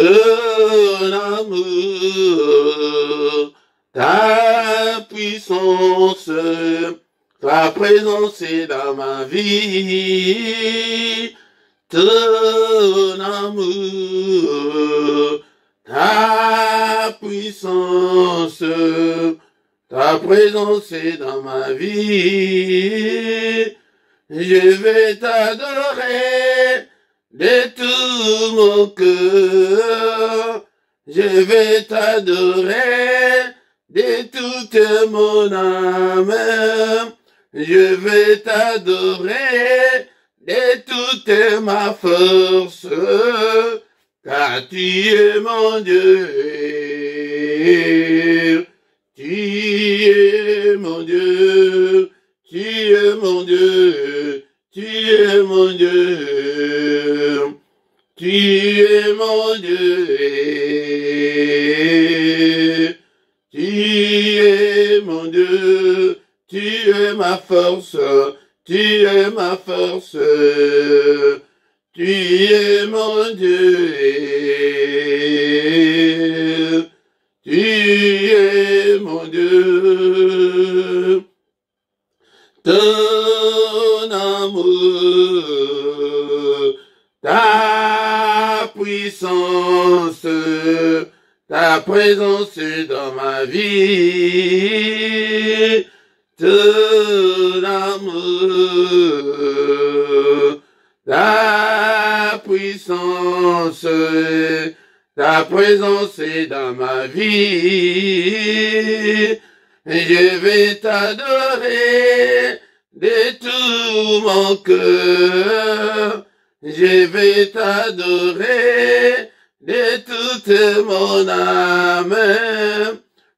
ton amour, ta puissance, ta présence est dans ma vie. Ton amour, ta puissance, ta présence est dans ma vie. Je vais t'adorer de tout mon cœur. Je vais t'adorer de toute mon âme. Je vais t'adorer de toute ma force, car tu es mon Dieu. Tu es mon Dieu. Tu es mon Dieu. Tu es mon Dieu. Tu es mon Dieu. Tu es mon Dieu. Tu es ma force. Tu es ma force. Tu es mon Dieu. Tu es mon Dieu. Ton amour, ta puissance, ta présence dans ma vie. Ton amour, ta puissance, ta présence est dans ma vie. Je vais t'adorer de tout mon cœur. Je vais t'adorer de toute mon âme.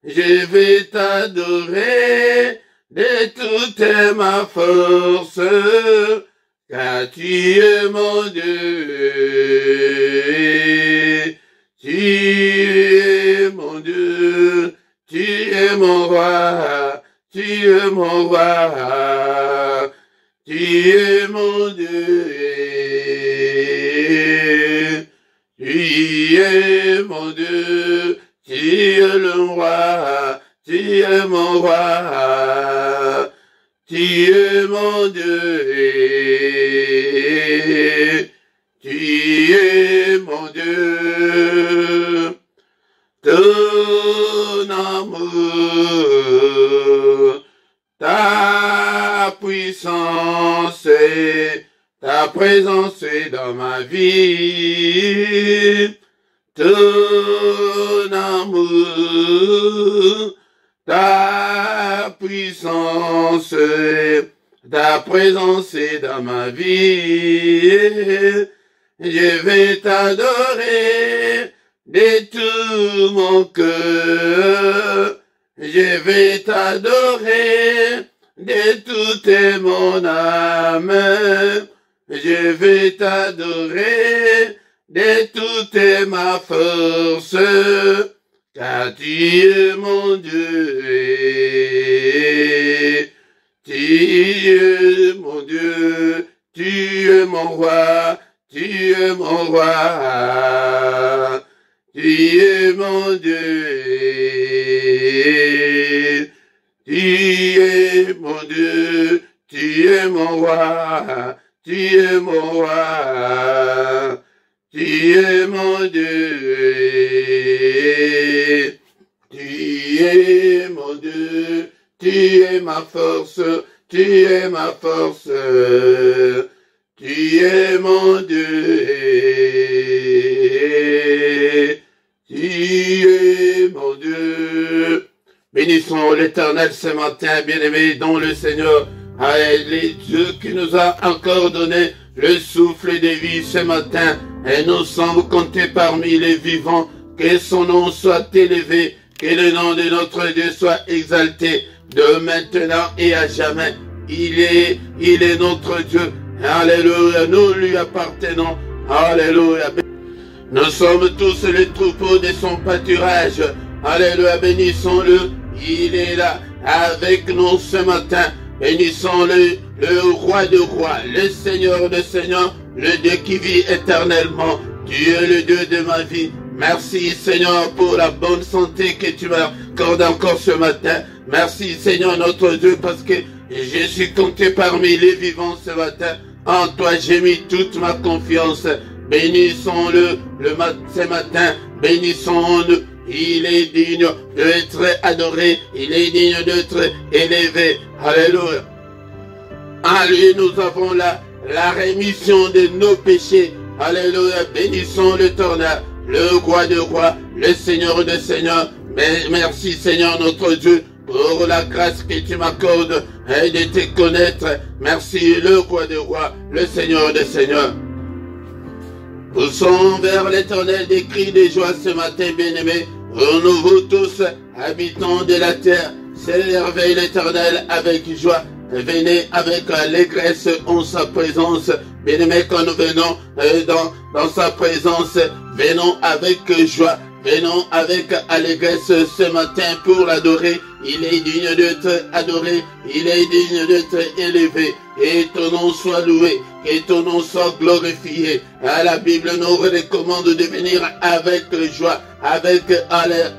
Je vais t'adorer de toute ma force, car tu es mon Dieu. Tu es mon Dieu. Tu es mon roi. Tu es mon roi. Tu es mon Dieu. Tu es mon Dieu. Tu es le roi. Tu es mon roi. Tu es mon Dieu. Tu es mon Dieu. Ton amour, ta puissance, ta présence est dans ma vie. Ton amour, ta puissance, ta présence est dans ma vie. Je vais t'adorer de tout mon cœur. Je vais t'adorer de toute mon âme. Je vais t'adorer de toute ma force, car tu es mon Dieu. Tu es mon Dieu. Tu es mon roi. Tu es mon roi. Tu es mon Dieu. Tu es mon Dieu. Tu es mon roi. Tu es mon roi. Tu es mon Dieu. Tu es mon Dieu. Tu es ma force. Tu es ma force. Tu es mon Dieu. Tu es mon Dieu. Bénissons l'Éternel ce matin, bien-aimés dans le Seigneur. Les Dieu qui nous a encore donné le souffle de vie ce matin. Et nous sommes comptés parmi les vivants. Que son nom soit élevé. Que le nom de notre Dieu soit exalté. De maintenant et à jamais. Il est notre Dieu. Alléluia, nous lui appartenons. Alléluia. Nous sommes tous les troupeaux de son pâturage. Alléluia, bénissons-le. Il est là avec nous ce matin. Bénissons-le, le roi de rois, le Seigneur de seigneurs, le Dieu qui vit éternellement. Tu es le Dieu de ma vie. Merci Seigneur pour la bonne santé que tu m'accordes encore ce matin. Merci Seigneur notre Dieu parce que je suis compté parmi les vivants ce matin. En toi j'ai mis toute ma confiance. Bénissons-le ce matin. Bénissons-le. Il est digne d'être adoré. Il est digne d'être élevé. Alléluia. En lui nous avons la rémission de nos péchés. Alléluia. Bénissons l'Éternel, le roi de rois, le Seigneur de seigneurs. Merci Seigneur notre Dieu pour la grâce que tu m'accordes et de te connaître. Merci le roi de rois, le Seigneur de seigneurs. Poussons vers l'Éternel des cris de joie ce matin, bien-aimés. Nous vous tous, habitants de la terre, servez l'Éternel avec joie. Venez avec allégresse en sa présence. Bien-aimés, quand nous venons dans sa présence, venons avec joie. Venons avec allégresse ce matin pour l'adorer. Il est digne d'être adoré. Il est digne d'être élevé. Et ton nom soit loué. Que ton nom soit glorifié. La Bible nous recommande de venir avec joie, avec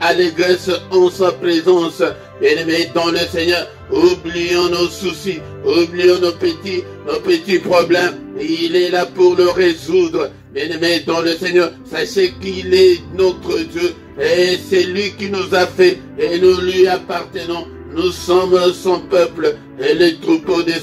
allégresse en sa présence. Bien-aimés dans le Seigneur, oublions nos soucis, oublions nos petits problèmes. Il est là pour le résoudre. Bien-aimés dans le Seigneur, sachez qu'il est notre Dieu. Et c'est lui qui nous a fait et nous lui appartenons. Nous sommes son peuple et les troupeaux de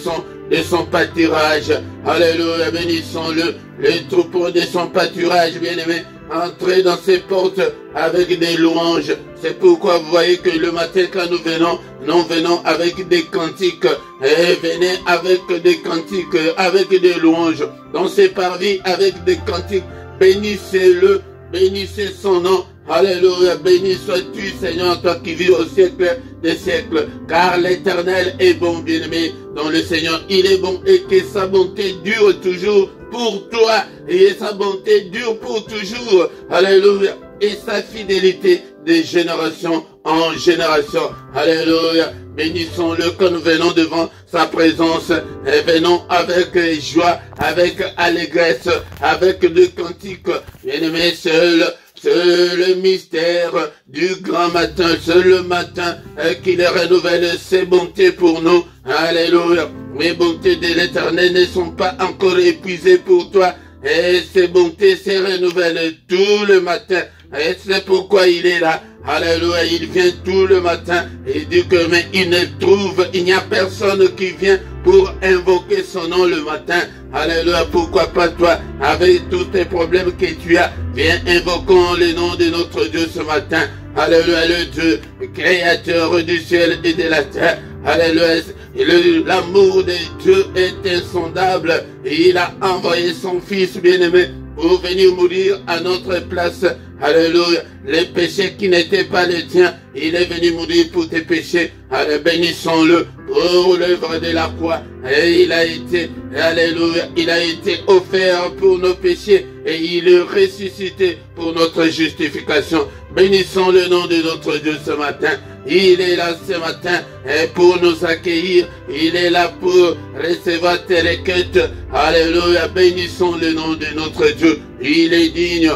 son pâturage. Alléluia, bénissons-le, les troupeaux de son pâturage, bien-aimés. Entrez dans ses portes avec des louanges. C'est pourquoi vous voyez que le matin quand nous venons avec des cantiques. Et venez avec des cantiques, avec des louanges. Dans ses parvis avec des cantiques. Bénissez-le, bénissez son nom. Alléluia, béni sois-tu Seigneur, toi qui vis au siècle des siècles, car l'Éternel est bon, bien-aimé, dans le Seigneur, il est bon et que sa bonté dure toujours pour toi, et sa bonté dure pour toujours, alléluia, et sa fidélité de génération en génération, alléluia. Bénissons-le quand nous venons devant sa présence et venons avec joie, avec allégresse, avec des cantiques, bien-aimé, seul le mystère du grand matin, c'est le matin qu'il renouvelle ses bontés pour nous. Alléluia. Les bontés de l'Éternel ne sont pas encore épuisées pour toi. Et ses bontés se renouvellent tout le matin. Et c'est pourquoi il est là. Alléluia, il vient tout le matin. Il dit que mais il n'y a personne qui vient pour invoquer son nom le matin. Alléluia, pourquoi pas toi, avec tous tes problèmes que tu as, viens invoquons le nom de notre Dieu ce matin. Alléluia, le Dieu, créateur du ciel et de la terre. Alléluia, l'amour de Dieu est insondable. Et il a envoyé son Fils bien-aimé pour venir mourir à notre place. Alléluia, les péchés qui n'étaient pas les tiens, il est venu mourir pour tes péchés. Allez, bénissons-le pour l'œuvre de la croix. Et il a été, alléluia, il a été offert pour nos péchés et il est ressuscité pour notre justification. Bénissons le nom de notre Dieu ce matin. Il est là ce matin pour nous accueillir. Il est là pour recevoir tes requêtes. Alléluia, bénissons le nom de notre Dieu. Il est digne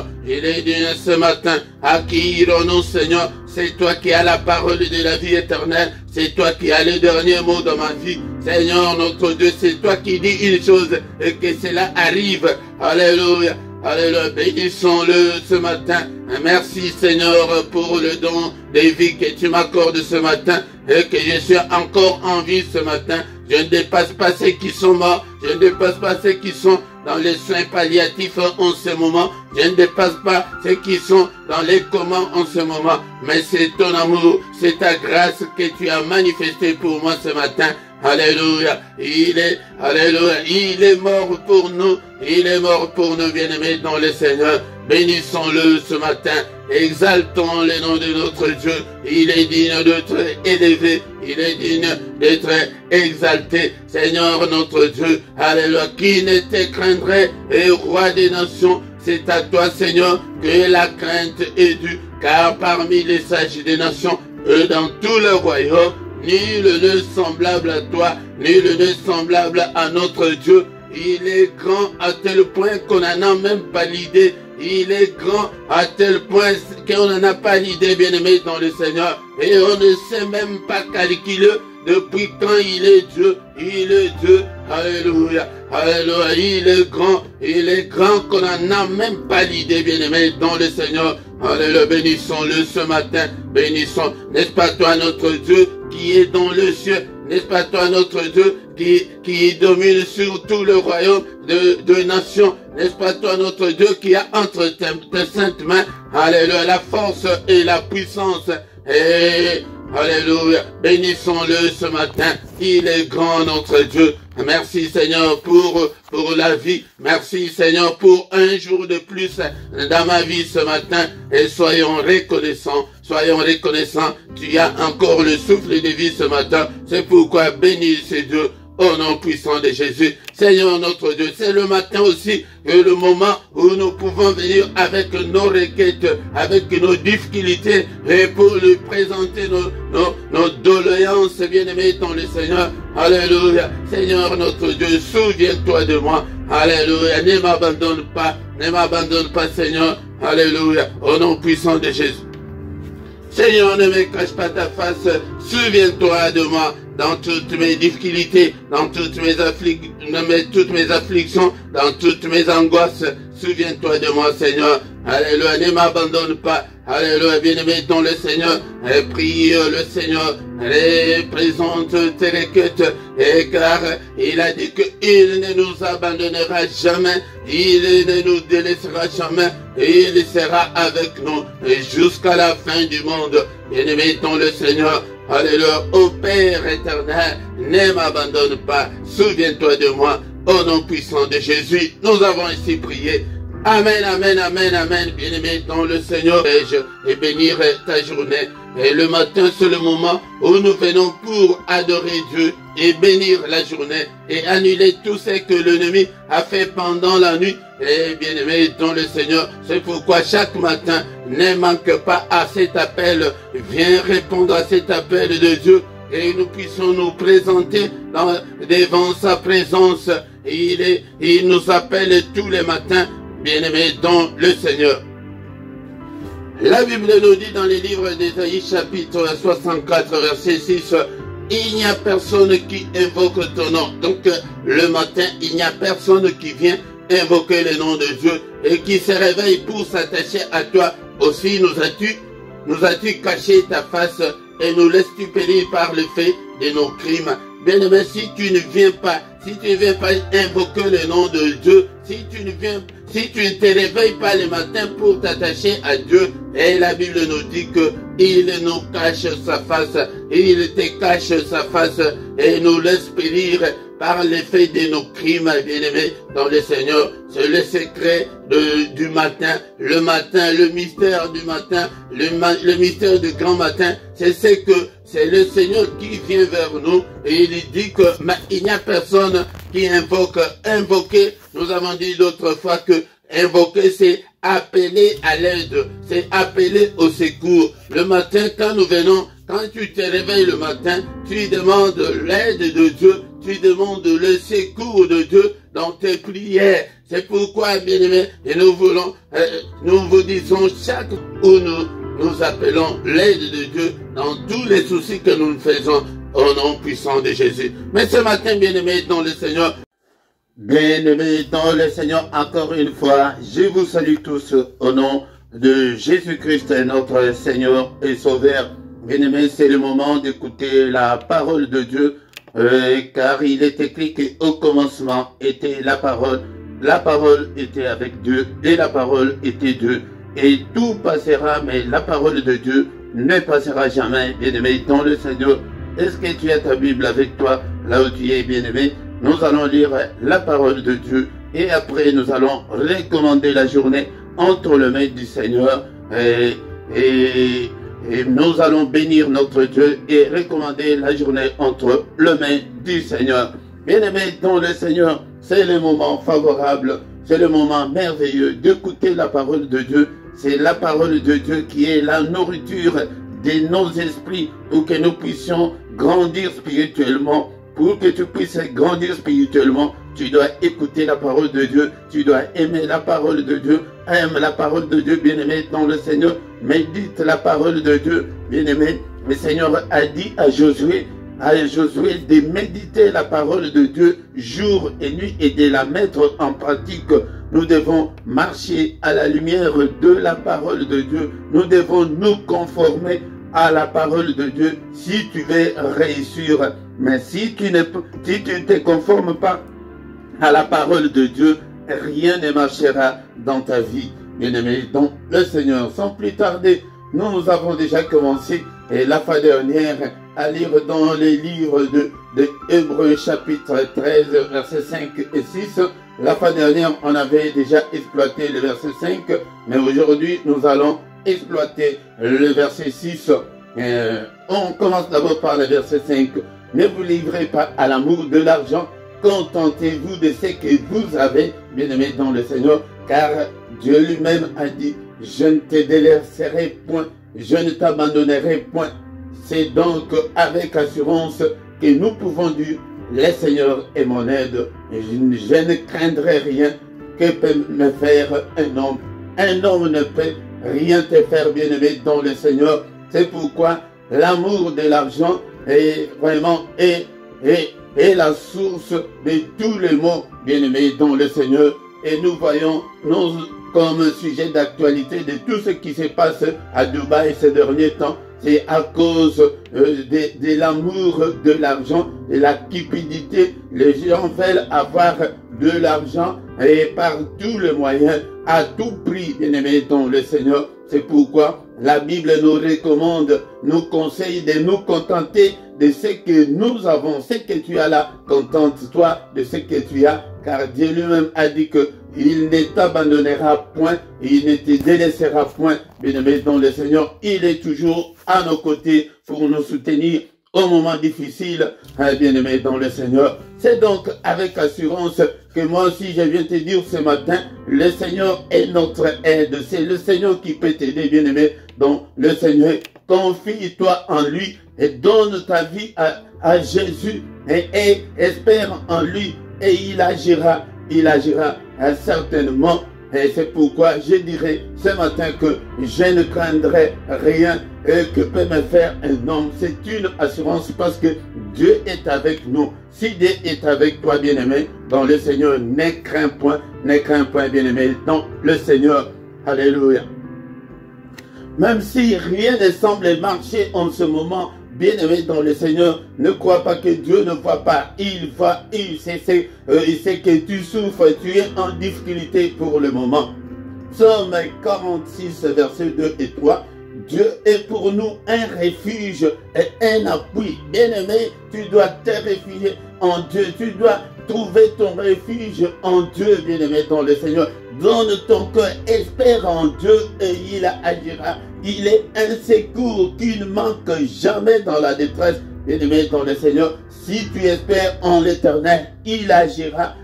ce matin. Accueillons-nous, Seigneur. C'est toi qui as la parole de la vie éternelle. C'est toi qui as le dernier mot dans ma vie. Seigneur, notre Dieu, c'est toi qui dis une chose et que cela arrive. Alléluia. Alléluia, bénissons-le ce matin. Merci Seigneur pour le don de vie que tu m'accordes ce matin et que je suis encore en vie ce matin. Je ne dépasse pas ceux qui sont morts. Je ne dépasse pas ceux qui sont dans les soins palliatifs en ce moment. Je ne dépasse pas ceux qui sont dans les comas en ce moment. Mais c'est ton amour, c'est ta grâce que tu as manifestée pour moi ce matin. Alléluia, alléluia, il est mort pour nous, il est mort pour nous, bien-aimés dans le Seigneur. Bénissons-le ce matin, exaltons le nom de notre Dieu. Il est digne d'être élevé, il est digne d'être exalté. Seigneur notre Dieu, alléluia, qui ne te craindrait, et roi des nations, c'est à toi Seigneur que la crainte est due, car parmi les sages des nations, et dans tout le royaume, nul n'est semblable à toi, nul n'est semblable à notre Dieu. Il est grand à tel point qu'on n'en a même pas l'idée. il est grand à tel point qu'on n'en a pas l'idée, bien-aimé dans le Seigneur. Et on ne sait même pas calculer depuis quand il est Dieu. Il est Dieu. Alléluia. Alléluia. Il est grand qu'on n'en a même pas l'idée, bien-aimé dans le Seigneur. Alléluia. Bénissons-le ce matin. Bénissons. N'est-ce pas toi notre Dieu qui est dans le ciel? N'est-ce pas toi notre Dieu qui domine sur tout le royaume de nations? N'est-ce pas toi notre Dieu qui a entre tes saintes mains, alléluia, la force et la puissance? Et alléluia, bénissons-le ce matin. Il est grand notre Dieu. Merci Seigneur pour la vie. Merci Seigneur pour un jour de plus dans ma vie ce matin. Et soyons reconnaissants. Soyons reconnaissants. Tu as encore le souffle de vie ce matin. C'est pourquoi bénis ce Dieu. Au nom puissant de Jésus, Seigneur notre Dieu, c'est le matin aussi, le moment où nous pouvons venir avec nos requêtes, avec nos difficultés, et pour lui présenter nos doléances, bien-aimés dans le Seigneur. Alléluia. Seigneur notre Dieu, souviens-toi de moi. Alléluia. Ne m'abandonne pas, Seigneur. Alléluia. Au nom puissant de Jésus. Seigneur, ne me cache pas ta face. Souviens-toi de moi. Dans toutes mes difficultés, dans toutes mes afflictions, dans toutes mes angoisses, souviens-toi de moi, Seigneur. Alléluia, ne m'abandonne pas. Alléluia, bien-aimé dans le Seigneur. Et prie le Seigneur. Et présente tes requêtes. Et car il a dit qu'il ne nous abandonnera jamais. Il ne nous délaissera jamais. Et il sera avec nous jusqu'à la fin du monde. Bien-aimé dans le Seigneur. Alléluia, ô Père éternel, ne m'abandonne pas, souviens-toi de moi, au nom puissant de Jésus, nous avons ainsi prié. Amen, amen, amen, amen, bien-aimé dans le Seigneur, et bénir ta journée. Et le matin, c'est le moment où nous venons pour adorer Dieu et bénir la journée et annuler tout ce que l'ennemi a fait pendant la nuit. Et bien-aimé dans le Seigneur, c'est pourquoi chaque matin, ne manque pas à cet appel. Viens répondre à cet appel de Dieu et nous puissions nous présenter devant sa présence. Il nous appelle tous les matins, bien-aimé dans le Seigneur. La Bible nous dit dans les livres d'Ésaïe chapitre 64 verset 6, il n'y a personne qui invoque ton nom. Donc le matin, il n'y a personne qui vient invoquer le nom de Dieu et qui se réveille pour s'attacher à toi. Aussi nous as-tu caché ta face et nous laisses-tu périr par le fait de nos crimes. Bien-aimé, si tu ne viens pas invoquer le nom de Dieu, si tu ne te réveilles pas le matin pour t'attacher à Dieu, et la Bible nous dit que il nous cache sa face, il te cache sa face et nous laisse périr par l'effet de nos crimes, bien-aimés dans le Seigneur. C'est le secret du matin, le mystère du matin, le mystère du grand matin. C'est le Seigneur qui vient vers nous et il dit que il n'y a personne qui invoque. Invoquer, nous avons dit l'autre fois que invoquer, c'est appeler à l'aide, c'est appeler au secours. Le matin, quand nous venons, quand tu te réveilles le matin, tu demandes l'aide de Dieu, tu demandes le secours de Dieu dans tes prières. C'est pourquoi, bien-aimés, et nous vous disons chaque où nous appelons l'aide de Dieu dans tous les soucis que nous faisons au nom puissant de Jésus. Mais ce matin, bien-aimés dans le Seigneur, bien-aimés dans le Seigneur, encore une fois, je vous salue tous au nom de Jésus-Christ, notre Seigneur et Sauveur. Bien-aimés, c'est le moment d'écouter la parole de Dieu, car il est écrit qu'au commencement était la parole était avec Dieu, et la parole était Dieu. Et tout passera, mais la parole de Dieu ne passera jamais, bien-aimé, dans le Seigneur. Est-ce que tu as ta Bible avec toi, là où tu es, bien-aimé? Nous allons lire la parole de Dieu, et après nous allons recommander la journée entre les mains du Seigneur, et nous allons bénir notre Dieu et recommander la journée entre les mains du Seigneur. Bien-aimé dans le Seigneur, c'est le moment favorable, c'est le moment merveilleux d'écouter la parole de Dieu. C'est la parole de Dieu qui est la nourriture de nos esprits pour que nous puissions grandir spirituellement. Pour que tu puisses grandir spirituellement, tu dois écouter la parole de Dieu, tu dois aimer la parole de Dieu. Aime la parole de Dieu, bien-aimé, dans le Seigneur. Médite la parole de Dieu, bien-aimé. Le Seigneur a dit à Josué de méditer la parole de Dieu jour et nuit et de la mettre en pratique. Nous devons marcher à la lumière de la parole de Dieu. Nous devons nous conformer à la parole de Dieu si tu veux réussir. Mais si tu ne te conformes pas à la parole de Dieu, rien ne marchera dans ta vie. Bien-aimé, donc le Seigneur, sans plus tarder, nous avons déjà commencé la fois dernière à lire dans les livres de Hébreux chapitre 13, versets 5 et 6. La fois dernière, on avait déjà exploité le verset 5, mais aujourd'hui, nous allons exploiter le verset 6. On commence d'abord par le verset 5. Ne vous livrez pas à l'amour de l'argent, contentez-vous de ce que vous avez, bien-aimés dans le Seigneur, car Dieu lui-même a dit, je ne te délaisserai point, je ne t'abandonnerai point. C'est donc avec assurance que nous pouvons dire, le Seigneur est mon aide, je ne craindrai rien que peut me faire un homme. Un homme ne peut rien te faire, bien-aimé dans le Seigneur. C'est pourquoi l'amour de l'argent est vraiment est la source de tous les maux, bien-aimés dans le Seigneur. Et nous voyons comme sujet d'actualité de tout ce qui se passe à Dubaï ces derniers temps. C'est à cause de l'amour de l'argent, de la cupidité. Les gens veulent avoir de l'argent et par tous les moyens, à tout prix, bien-aimés dans le Seigneur. C'est pourquoi la Bible nous recommande, nous conseille de nous contenter de ce que nous avons, ce que tu as là. Contente-toi de ce que tu as, car Dieu lui-même a dit que il ne t'abandonnera point, il ne te délaissera point. Bien-aimé dans le Seigneur, il est toujours à nos côtés pour nous soutenir au moment difficile, bien-aimé dans le Seigneur. C'est donc avec assurance que moi aussi je viens te dire ce matin, le Seigneur est notre aide. C'est le Seigneur qui peut t'aider, bien-aimé. Donc le Seigneur, confie-toi en lui et donne ta vie à Jésus et espère en lui et il agira certainement. Et c'est pourquoi je dirais ce matin que je ne craindrai rien que peut me faire un homme. C'est une assurance parce que Dieu est avec nous. Si Dieu est avec toi, bien-aimé, dans le Seigneur, ne crains point, bien-aimé, dans le Seigneur. Alléluia. Même si rien ne semble marcher en ce moment, bien-aimé dans le Seigneur, ne crois pas que Dieu ne voit pas. Il voit, il sait que tu souffres, tu es en difficulté pour le moment. Psaume 46, verset 2 et 3. Dieu est pour nous un refuge et un appui. Bien-aimé, tu dois te réfugier en Dieu. Tu dois trouver ton refuge en Dieu, bien-aimé dans le Seigneur. Donne ton cœur, espère en Dieu et il agira. Il est un secours qui ne manque jamais dans la détresse. Bien-aimé dans le Seigneur, si tu espères en l'Éternel, il agira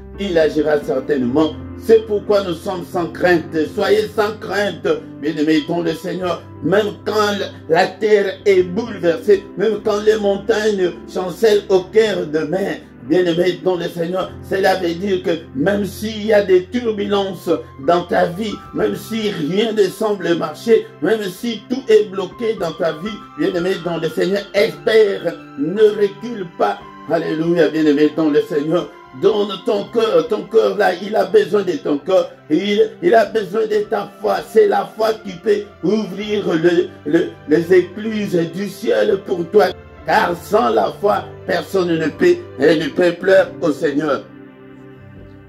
certainement. C'est pourquoi nous sommes sans crainte. Soyez sans crainte, bien-aimés dans le Seigneur. Même quand la terre est bouleversée, même quand les montagnes chancellent au cœur de mer, bien-aimés dans le Seigneur, cela veut dire que même s'il y a des turbulences dans ta vie, même si rien ne semble marcher, même si tout est bloqué dans ta vie, bien-aimés dans le Seigneur, espère, ne recule pas. Alléluia, bien-aimés dans le Seigneur. Donne ton cœur là, il a besoin de ton cœur, il a besoin de ta foi. C'est la foi qui peut ouvrir les écluses du ciel pour toi. Car sans la foi, personne ne peut pleurer au Seigneur.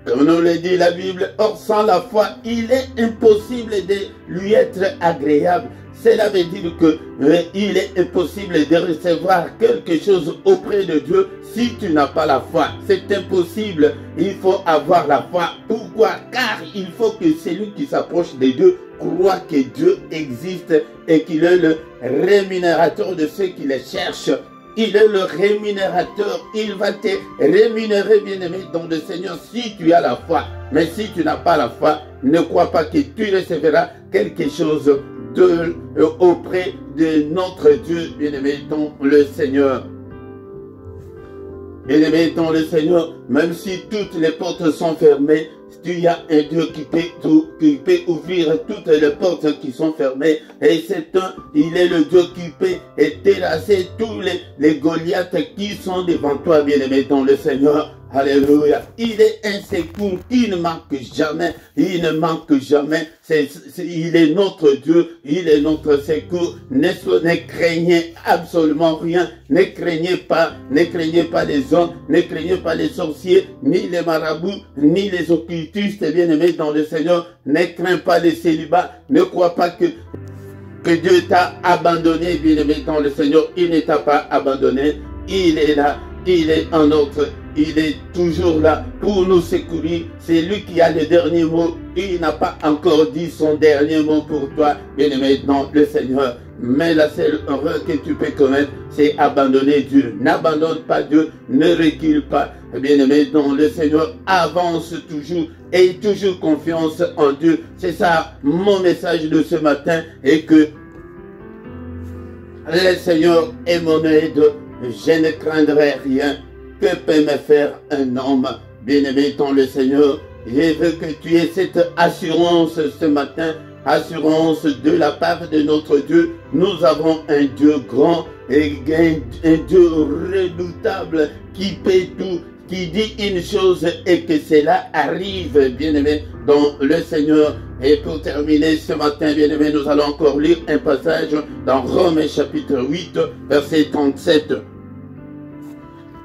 Comme nous le dit la Bible, or sans la foi, il est impossible de lui être agréable. Cela veut dire que il est impossible de recevoir quelque chose auprès de Dieu si tu n'as pas la foi. C'est impossible. Il faut avoir la foi. Pourquoi? Car il faut que celui qui s'approche de Dieu croit que Dieu existe et qu'il est le rémunérateur de ceux qui le cherchent. Il est le rémunérateur. Il va te rémunérer, bien-aimé, dans le Seigneur, si tu as la foi. Mais si tu n'as pas la foi, ne crois pas que tu recevras quelque chose auprès de notre Dieu, bien-aimé, dans le Seigneur. bien-aimé dans le Seigneur, même si toutes les portes sont fermées, tu as un Dieu qui peut ouvrir toutes les portes qui sont fermées. Et il est le Dieu qui peut terrasser tous les Goliaths qui sont devant toi, bien-aimé dans le Seigneur. Alléluia. Il est un secours qui ne manque jamais. Il ne manque jamais. Il est notre Dieu. Il est notre secours. Ne craignez absolument rien. Ne craignez pas les hommes. Ne craignez pas les sorciers, ni les marabouts, ni les occultistes, bien-aimés dans le Seigneur. Ne crains pas les célibats. Ne crois pas que Dieu t'a abandonné, bien-aimé dans le Seigneur. Il ne t'a pas abandonné. Il est là. Il est en notre. Il est toujours là pour nous secourir. C'est lui qui a le dernier mot. Il n'a pas encore dit son dernier mot pour toi, bien-aimé dans le Seigneur. Mais la seule erreur que tu peux commettre, c'est abandonner Dieu. N'abandonne pas Dieu, ne recule pas. Bien-aimé dans le Seigneur, avance toujours et toujours confiance en Dieu. C'est ça mon message de ce matin, et que le Seigneur est mon aide. Je ne craindrai rien. Que peut me faire un homme? Bien-aimé dans le Seigneur, je veux que tu aies cette assurance ce matin, assurance de la part de notre Dieu. Nous avons un Dieu grand et un Dieu redoutable qui peut tout, qui dit une chose et que cela arrive, bien-aimé dans le Seigneur. Et pour terminer ce matin, bien-aimé, nous allons encore lire un passage dans Romains chapitre 8, verset 37.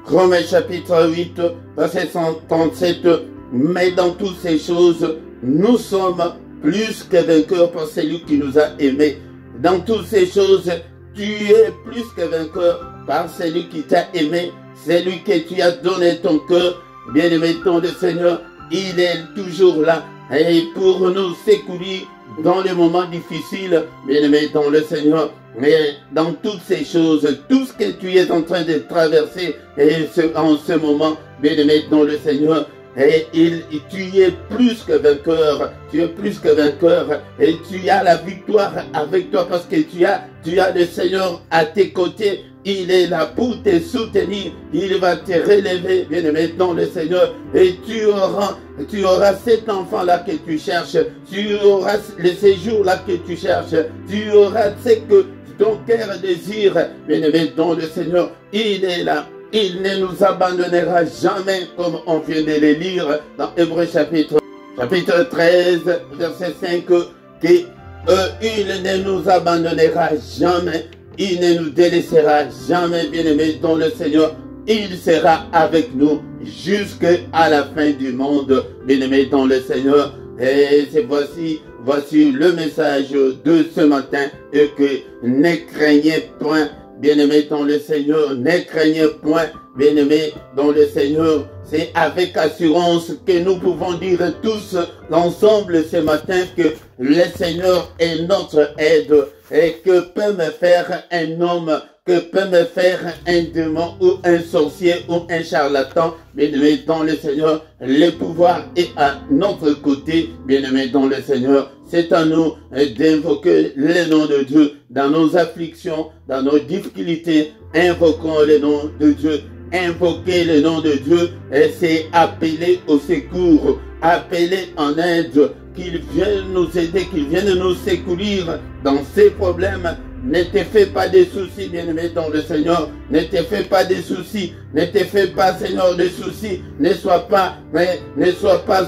Romains chapitre 8, verset 137. Mais dans toutes ces choses, nous sommes plus que vainqueurs par celui qui nous a aimés. Dans toutes ces choses, tu es plus que vainqueur par celui qui t'a aimé, celui que tu as donné ton cœur. Bien-aimé dans le Seigneur, il est toujours là et pour nous secourir dans les moments difficiles, bien-aimé dans le Seigneur. Mais dans toutes ces choses, tout ce que tu es en train de traverser en ce moment, bien-aimé dans le Seigneur, et tu es plus que vainqueur, tu es plus que vainqueur, et tu as la victoire avec toi parce que tu as le Seigneur à tes côtés. Il est là pour te soutenir, il va te relever, bien-aimé dans le Seigneur, et tu auras cet enfant-là que tu cherches, tu auras le séjour-là que tu cherches, tu auras ce que ton cœur désire, bien-aimé dans le Seigneur. Il est là. Il ne nous abandonnera jamais, comme on vient de le lire dans Hébreux chapitre 13, verset 5, qu'il ne nous abandonnera jamais, il ne nous délaissera jamais, bien-aimé dans le Seigneur. Il sera avec nous jusqu'à la fin du monde, bien-aimé dans le Seigneur. Et voici le message de ce matin, et que ne craignez point, bien-aimés dans le Seigneur, ne craignez point, bien-aimés dans le Seigneur. C'est avec assurance que nous pouvons dire tous ensemble ce matin que le Seigneur est notre aide. Et que peut me faire un homme, que peut me faire un démon ou un sorcier ou un charlatan, bien-aimé dans le Seigneur. Le pouvoir est à notre côté, bien-aimé dans le Seigneur. C'est à nous d'invoquer le nom de Dieu dans nos afflictions, dans nos difficultés. Invoquons le nom de Dieu. Invoquer le nom de Dieu, c'est appeler au secours, appeler en aide, qu'il vienne nous aider, qu'il vienne nous secourir dans ces problèmes. Ne te fais pas de soucis, bien-aimé dans le Seigneur. Ne te fais pas de soucis. Ne te fais pas, Seigneur, de soucis. Ne sois pas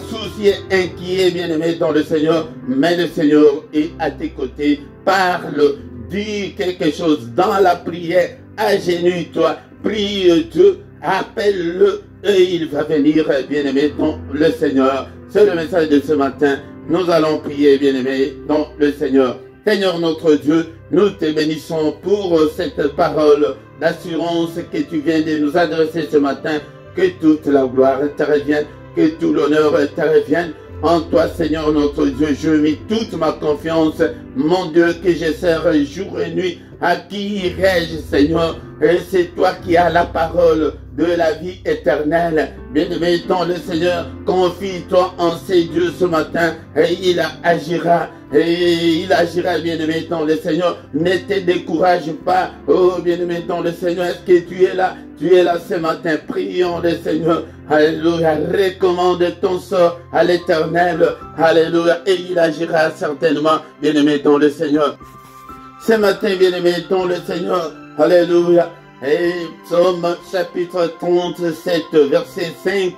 soucié, inquiet, bien-aimé dans le Seigneur. Mais le Seigneur est à tes côtés. Parle, dis quelque chose dans la prière. Agenouille-toi, prie Dieu, appelle-le et il va venir, bien-aimé dans le Seigneur. C'est le message de ce matin. Nous allons prier, bien-aimé dans le Seigneur. Seigneur notre Dieu, nous te bénissons pour cette parole d'assurance que tu viens de nous adresser ce matin. Que toute la gloire te revienne, que tout l'honneur te revienne. En toi, Seigneur notre Dieu, je mets toute ma confiance, mon Dieu, que je sers jour et nuit. À qui irai-je, Seigneur? Et c'est toi qui as la parole de la vie éternelle. bien-aimé dans le Seigneur, confie-toi en ces dieux ce matin et il agira. Et il agira, bien-aimé dans le Seigneur. Ne te décourage pas, oh bien-aimé dans le Seigneur. Est-ce que tu es là? Tu es là ce matin. Prions le Seigneur. Alléluia. Recommande ton sort à l'Éternel. Alléluia. Et il agira certainement, bien-aimé dans le Seigneur. Ce matin, bien-aimé dans le Seigneur. Alléluia. Et Psaume chapitre 37, verset 5.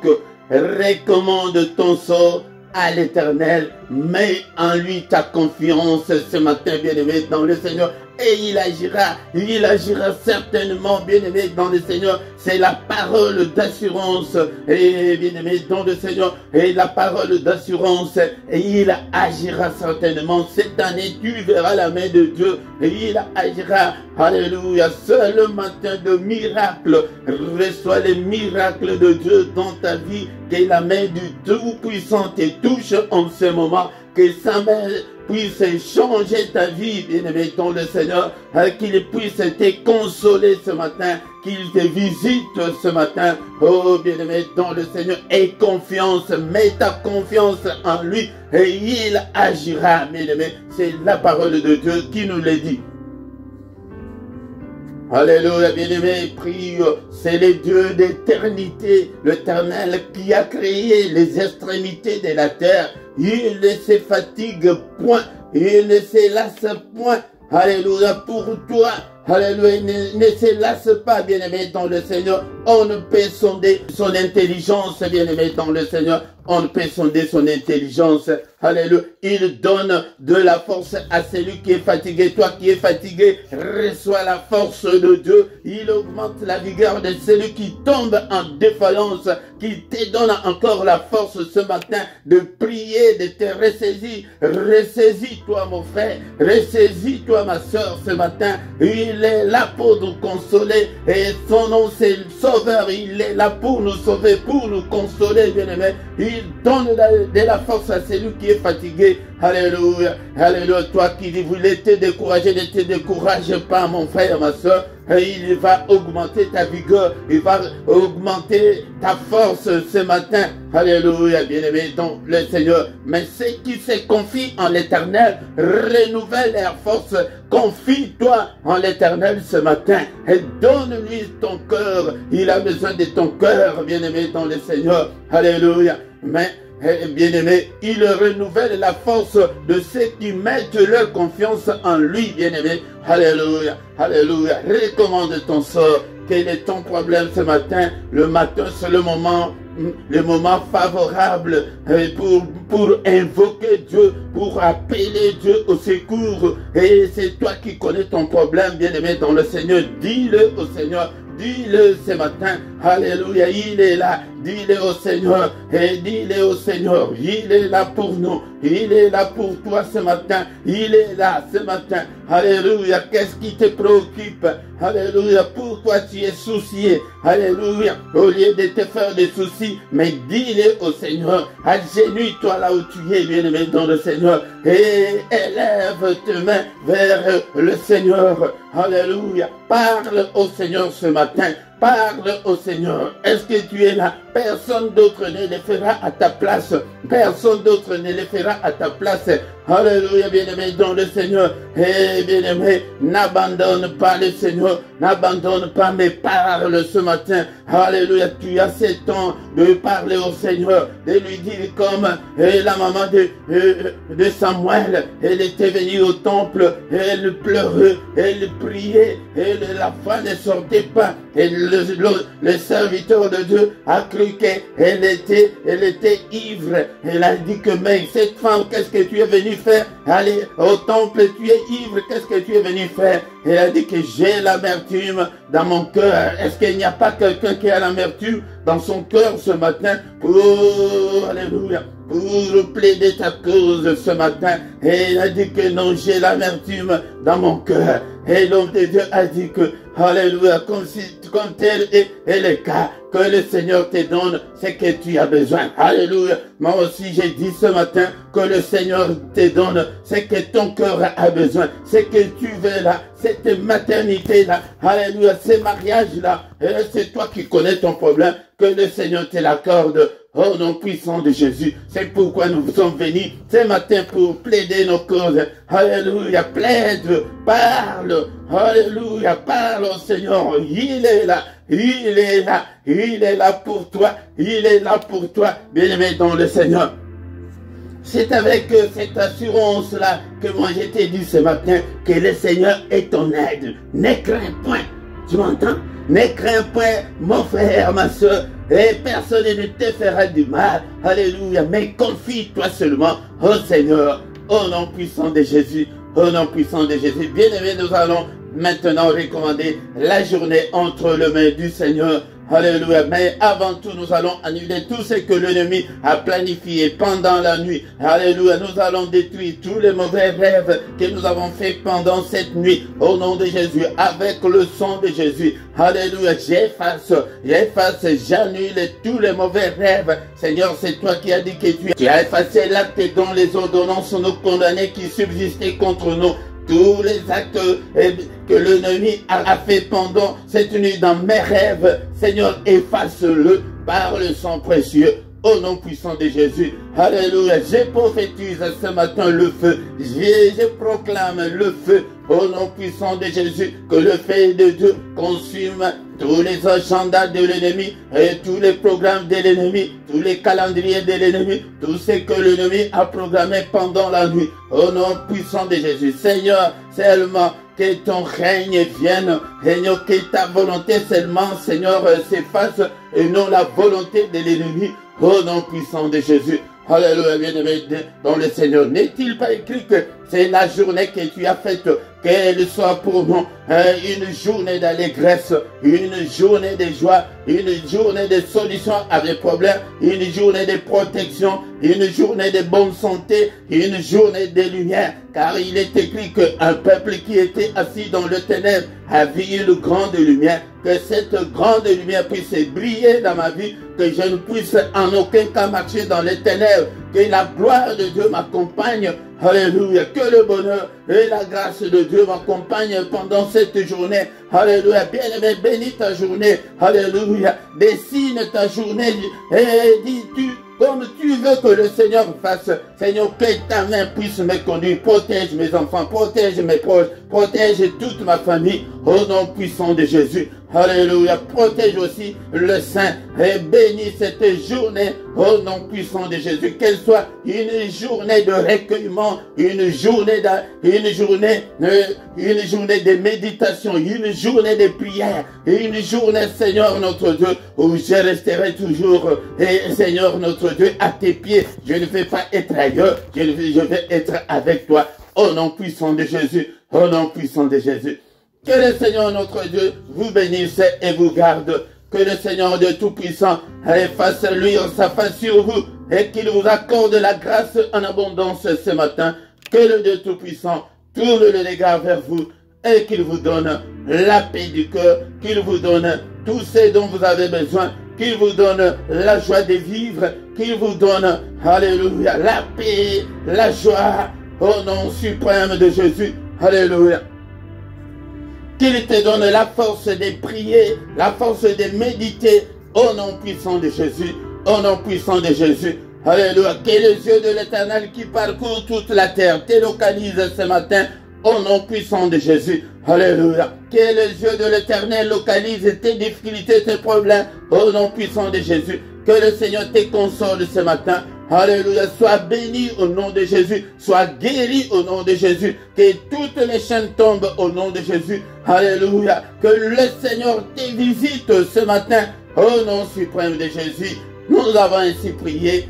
Recommande ton sort à l'Éternel, mets en lui ta confiance ce matin, bien-aimé dans le Seigneur, et il agira certainement, bien-aimé dans le Seigneur. C'est la parole d'assurance, et bien-aimé dans le Seigneur, et la parole d'assurance, et il agira certainement. Cette année, tu verras la main de Dieu, et il agira, alléluia. Seul le matin de miracle, reçois les miracles de Dieu dans ta vie, que la main du Tout-Puissant te touche en ce moment, que sa main puisse changer ta vie, bien-aimé dans le Seigneur, qu'il puisse te consoler ce matin, qu'il te visite ce matin, oh bien-aimé dans le Seigneur, et confiance, mets ta confiance en lui, et il agira, bien-aimé. C'est la parole de Dieu qui nous le dit. Alléluia, bien-aimé, prie, c'est le Dieu d'éternité, l'Éternel qui a créé les extrémités de la terre. Il ne se fatigue point, il ne se lasse point. Alléluia, pour toi. Alléluia, ne se lasse pas, bien-aimé dans le Seigneur. On ne peut sonder son intelligence, bien-aimé dans le Seigneur. On ne peut sonder son intelligence. Alléluia. Il donne de la force à celui qui est fatigué. Toi qui es fatigué, reçois la force de Dieu. Il augmente la vigueur de celui qui tombe en défaillance, qui te donne encore la force ce matin de prier, de te ressaisir. Ressaisis-toi, mon frère. Ressaisis-toi, ma soeur, ce matin. Il est là pour nous consoler. Et son nom, c'est le Sauveur. Il est là pour nous sauver, pour nous consoler, bien-aimé. Il donne de la force à celui qui est fatigué. Alléluia. Alléluia. Toi qui voulais te décourager, ne te décourage pas, mon frère, ma soeur. Il va augmenter ta vigueur. Il va augmenter ta force ce matin. Alléluia, bien-aimé dans le Seigneur. Mais ceux qui se confient en l'Éternel renouvellent leur force. Confie-toi en l'Éternel ce matin et donne-lui ton cœur. Il a besoin de ton cœur, bien-aimé dans le Seigneur. Alléluia. Mais bien-aimé, il renouvelle la force de ceux qui mettent leur confiance en lui, bien-aimé. Alléluia, alléluia. Recommande ton sort. Quel est ton problème ce matin? Le matin, c'est le moment favorable pour invoquer Dieu, pour appeler Dieu au secours. Et c'est toi qui connais ton problème, bien-aimé dans le Seigneur. Dis-le au Seigneur. Dis-le ce matin, alléluia, il est là, dis-le au Seigneur, et dis-le au Seigneur, il est là pour nous, il est là pour toi ce matin, il est là ce matin, alléluia, qu'est-ce qui te préoccupe, alléluia, pourquoi tu es soucié, alléluia, au lieu de te faire des soucis, mais dis-le au Seigneur, agenouille-toi là où tu es, bien-aimé dans le Seigneur, et élève tes mains vers le Seigneur, alléluia, parle au Seigneur ce matin. Parle au Seigneur. Est-ce que tu es là? Personne d'autre ne le fera à ta place. Personne d'autre ne le fera à ta place. Alléluia, bien-aimé dans le Seigneur. Et bien-aimé, n'abandonne pas le Seigneur. N'abandonne pas, mais parle ce matin. Alléluia, tu as ce temps de parler au Seigneur, de lui dire comme la maman de Samuel. Elle était venue au temple, elle pleurait, elle priait, et la foi ne sortait pas. Et le serviteur de Dieu a cru qu'elle était ivre. Elle a dit que, mais cette femme, qu'est-ce que tu es venu faire? Aller au temple, tu es ivre, qu'est-ce que tu es venu faire? Elle a dit que j'ai l'amertume dans mon cœur. Est-ce qu'il n'y a pas quelqu'un qui a l'amertume dans son cœur ce matin pour, alléluia, pour plaider ta cause ce matin? Et elle a dit que non, j'ai l'amertume dans mon cœur. Et l'homme de Dieu a dit que, alléluia, comme tel est le cas, que le Seigneur te donne ce que tu as besoin. Alléluia. Moi aussi, j'ai dit ce matin que le Seigneur te donne ce que ton cœur a besoin, ce que tu veux là, cette maternité là. Alléluia, ce mariage là. Et c'est toi qui connais ton problème. que le Seigneur te l'accorde. Au nom puissant de Jésus, c'est pourquoi nous sommes venus ce matin pour plaider nos causes. Alléluia, plaide, parle. Alléluia, parle au Seigneur. Il est là, il est là, il est là pour toi, il est là pour toi, bien-aimé dans le Seigneur. C'est avec cette assurance-là que moi je t'ai dit ce matin que le Seigneur est ton aide. Ne crains point. Tu m'entends? Ne crains point, mon frère, ma soeur, et personne ne te fera du mal. Alléluia. Mais confie-toi seulement au Seigneur, au nom puissant de Jésus, au nom puissant de Jésus. Bien-aimés, nous allons maintenant recommander la journée entre les mains du Seigneur. Alléluia. Mais avant tout, nous allons annuler tout ce que l'ennemi a planifié pendant la nuit. Alléluia. Nous allons détruire tous les mauvais rêves que nous avons faits pendant cette nuit. Au nom de Jésus, avec le sang de Jésus. Alléluia. J'efface, j'annule tous les mauvais rêves. Seigneur, c'est toi qui as dit que tu as effacé l'acte dont les ordonnances nous condamnaient qui subsistaient contre nous. Tous les actes que l'ennemi a fait pendant cette nuit dans mes rêves, Seigneur, efface-le par le sang précieux. Au nom puissant de Jésus. Alléluia. Je prophétise ce matin le feu. Je proclame le feu. Au nom puissant de Jésus. Que le feu de Dieu consume tous les agendas de l'ennemi et tous les programmes de l'ennemi, tous les calendriers de l'ennemi, tout ce que l'ennemi a programmé pendant la nuit. Au nom puissant de Jésus. Seigneur, seulement que ton règne vienne, Seigneur, que ta volonté seulement, Seigneur, s'efface et non la volonté de l'ennemi. Au nom puissant de Jésus. Alléluia, bien-aimé dans le Seigneur. N'est-il pas écrit que c'est la journée que tu as faite, qu'elle soit pour nous une journée d'allégresse, une journée de joie, une journée de solution à des problèmes, une journée de protection, une journée de bonne santé, une journée de lumière. Car il est écrit qu'un peuple qui était assis dans le ténèbre a vu une grande lumière. Que cette grande lumière puisse briller dans ma vie, que je ne puisse en aucun cas marcher dans les ténèbres, que la gloire de Dieu m'accompagne. Alléluia. Que le bonheur et la grâce de Dieu m'accompagnent pendant cette journée. Alléluia. Bien-aimé, bénis ta journée. Alléluia. Dessine ta journée et dis-tu comme tu veux que le Seigneur fasse. Seigneur, que ta main puisse me conduire. Protège mes enfants, protège mes proches, protège toute ma famille. Au nom puissant de Jésus. Alléluia. Protège aussi le Saint et bénis cette journée au nom puissant de Jésus. Qu'elle soit une journée de recueillement, une journée de méditation, une journée de prière, une journée, Seigneur notre Dieu, où je resterai toujours, et Seigneur notre Dieu, à tes pieds. Je ne vais pas être ailleurs, je vais être avec toi. Au nom puissant de Jésus, au nom puissant de Jésus. Que le Seigneur notre Dieu vous bénisse et vous garde. Que le Seigneur Dieu Tout-Puissant fasse luire sa face sur vous et qu'il vous accorde la grâce en abondance ce matin. Que le Dieu Tout-Puissant tourne le regard vers vous et qu'il vous donne la paix du cœur, qu'il vous donne tout ce dont vous avez besoin, qu'il vous donne la joie de vivre, qu'il vous donne, alléluia, la paix, la joie, au nom suprême de Jésus. Alléluia. Qu'il te donne la force de prier, la force de méditer au nom puissant de Jésus, au nom puissant de Jésus. Alléluia. Que les yeux de l'Éternel qui parcourent toute la terre te localisent ce matin au nom puissant de Jésus. Alléluia. Que les yeux de l'Éternel localisent tes difficultés, tes problèmes au nom puissant de Jésus. Que le Seigneur te console ce matin. Alléluia, sois béni au nom de Jésus, sois guéri au nom de Jésus, que toutes les chaînes tombent au nom de Jésus. Alléluia, que le Seigneur te visite ce matin au nom suprême de Jésus. Nous avons ainsi prié.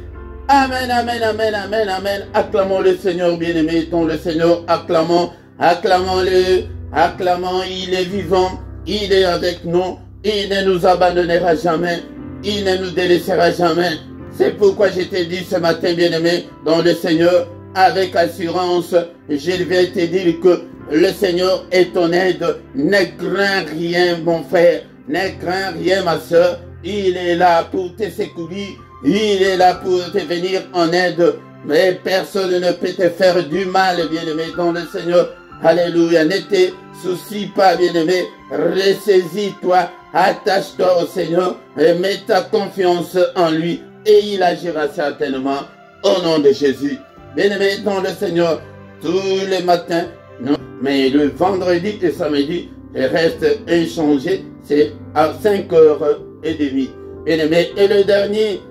Amen, amen, amen, amen, amen. Acclamons le Seigneur bien-aimé, dont le Seigneur, acclamons, acclamons-le, acclamons, il est vivant, il est avec nous, il ne nous abandonnera jamais, il ne nous délaissera jamais. C'est pourquoi je t'ai dit ce matin, bien-aimé, dans le Seigneur, avec assurance, je vais te dire que le Seigneur est ton aide. Ne crains rien, mon frère. Ne crains rien, ma soeur. Il est là pour te secourir. Il est là pour te venir en aide. Mais personne ne peut te faire du mal, bien-aimé, dans le Seigneur. Alléluia. Ne te soucie pas, bien-aimé. Ressaisis-toi. Attache-toi au Seigneur et mets ta confiance en lui et il agira certainement au nom de Jésus. Bien-aimé dans le Seigneur, tous les matins, non, mais le vendredi et samedi reste inchangé, c'est à 5h30. Bien-aimé, et le dernier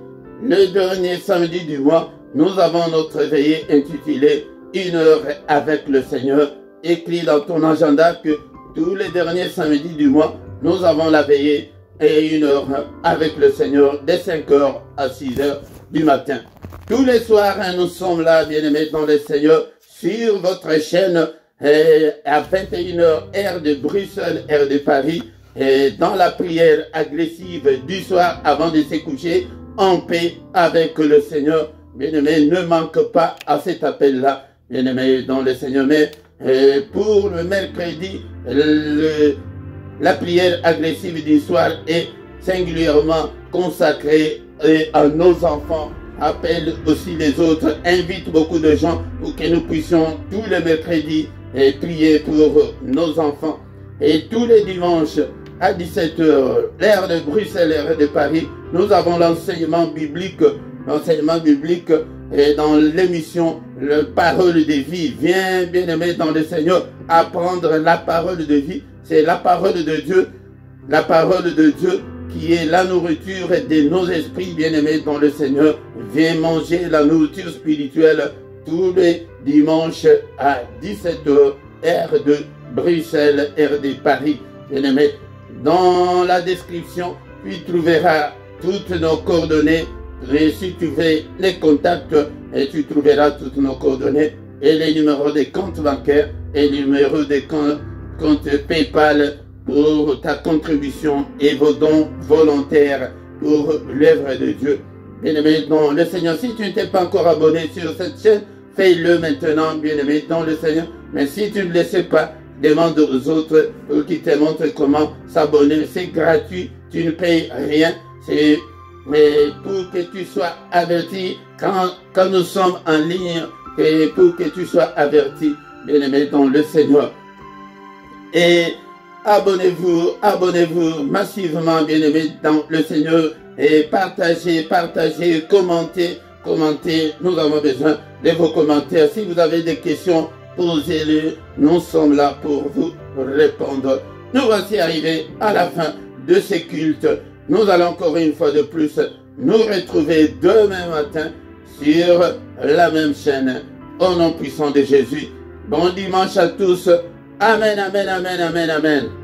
samedi du mois, nous avons notre veillée intitulée 1 heure avec le Seigneur. Écrit dans ton agenda que tous les derniers samedis du mois, nous avons la veillée et 1 heure avec le Seigneur dès 5h à 6h du matin. Tous les soirs, nous sommes là, bien-aimés dans le Seigneur, sur votre chaîne à 21h, heure de Bruxelles, heure de Paris, et dans la prière agressive du soir avant de se coucher, en paix avec le Seigneur. Bien-aimés, ne manque pas à cet appel-là, bien-aimés dans le Seigneur. Mais pour le mercredi, la prière agressive du soir est singulièrement consacrée à nos enfants. Appelle aussi les autres, invite beaucoup de gens pour que nous puissions tous les mercredis prier pour nos enfants. Et tous les dimanches à 17h, l'heure de Bruxelles, l'heure de Paris, nous avons l'enseignement biblique. Et dans l'émission La Parole de Vie. Viens, bien-aimé dans le Seigneur, apprendre la parole de vie. C'est la parole de Dieu. La parole de Dieu qui est la nourriture de nos esprits, bien-aimés dans le Seigneur. Viens manger la nourriture spirituelle tous les dimanches à 17h, heure de Bruxelles, heure de Paris. Bien-aimé, dans la description, tu trouveras toutes nos coordonnées. Et si tu veux les contacts, et tu trouveras toutes nos coordonnées et les numéros de compte bancaire et les numéros de compte PayPal pour ta contribution et vos dons volontaires pour l'œuvre de Dieu. Bien-aimé dans le Seigneur, si tu ne t'es pas encore abonné sur cette chaîne, fais-le maintenant, bien-aimé dans le Seigneur. Mais si tu ne le sais pas, demande aux autres pour qu'ils te montrent comment s'abonner. C'est gratuit, tu ne payes rien. C'est pour que tu sois averti quand nous sommes en ligne, et pour que tu sois averti, bien-aimé dans le Seigneur. Et abonnez-vous massivement, bien-aimé dans le Seigneur, et partagez, commentez. Nous avons besoin de vos commentaires. Si vous avez des questions, posez-les. Nous sommes là pour vous répondre. Nous voici arrivés à la fin de ce culte. Nous allons encore une fois de plus nous retrouver demain matin sur la même chaîne. Au nom puissant de Jésus. Bon dimanche à tous. Amen, amen, amen, amen, amen.